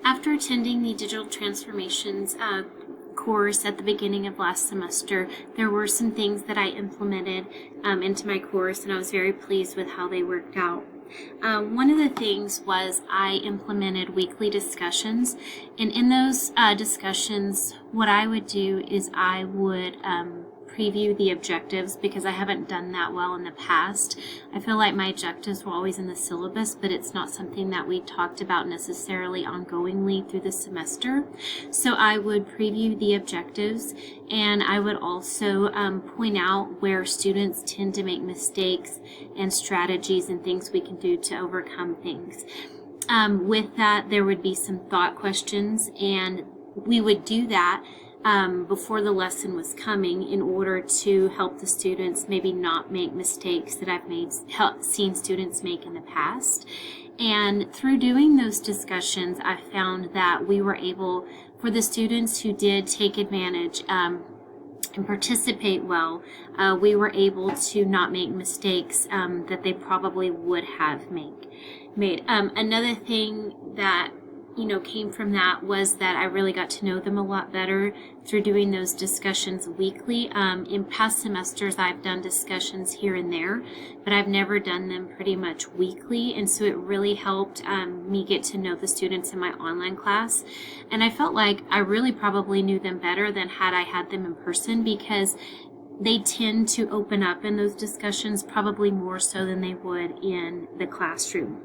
After attending the digital transformations course at the beginning of last semester, there were some things that I implemented into my course, and I was very pleased with how they worked out. One of the things was I implemented weekly discussions, and in those discussions, what I would do is I would preview the objectives, because I haven't done that well in the past. I feel like my objectives were always in the syllabus, but it's not something that we talked about necessarily ongoingly through the semester. So I would preview the objectives, and I would also point out where students tend to make mistakes and strategies and things we can do to overcome things. With that, there would be some thought questions, and we would do that before the lesson was coming in order to help the students maybe not make mistakes that I've seen students make in the past. And through doing those discussions, I found that we were able, for the students who did take advantage and participate well, we were able to not make mistakes that they probably would have made. Another thing that came from that was that I really got to know them a lot better through doing those discussions weekly. In past semesters, I've done discussions here and there, but I've never done them pretty much weekly, and so it really helped me get to know the students in my online class. And I felt like I really probably knew them better than had I had them in person, because they tend to open up in those discussions probably more so than they would in the classroom.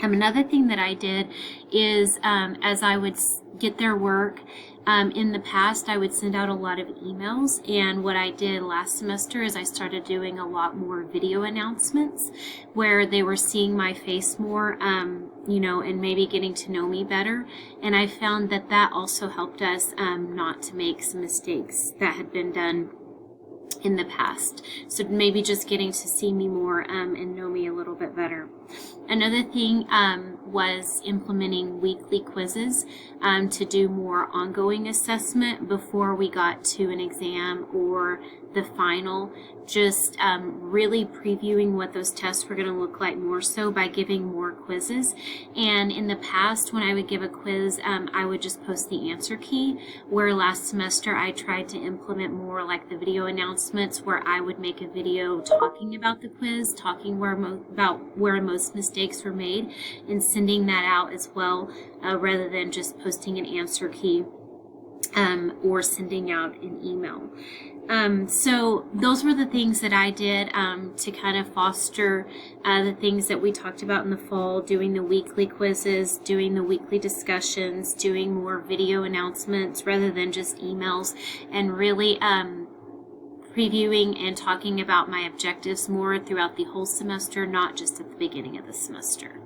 Another thing that I did is as I would get their work, in the past I would send out a lot of emails, and what I did last semester is I started doing a lot more video announcements where they were seeing my face more, and maybe getting to know me better. And I found that that also helped us not to make some mistakes that had been done in the past. So maybe just getting to see me more and know me a little bit better. Another thing was implementing weekly quizzes to do more ongoing assessment before we got to an exam or the final. Just really previewing what those tests were going to look like more so by giving more quizzes. And in the past, when I would give a quiz, I would just post the answer key, where last semester I tried to implement more like the video announcements, where I would make a video talking about the quiz, talking about where most mistakes were made, and sending that out as well, rather than just posting an answer key or sending out an email. So those were the things that I did to kind of foster the things that we talked about in the fall, doing the weekly quizzes, doing the weekly discussions, doing more video announcements rather than just emails, and really previewing and talking about my objectives more throughout the whole semester, not just at the beginning of the semester.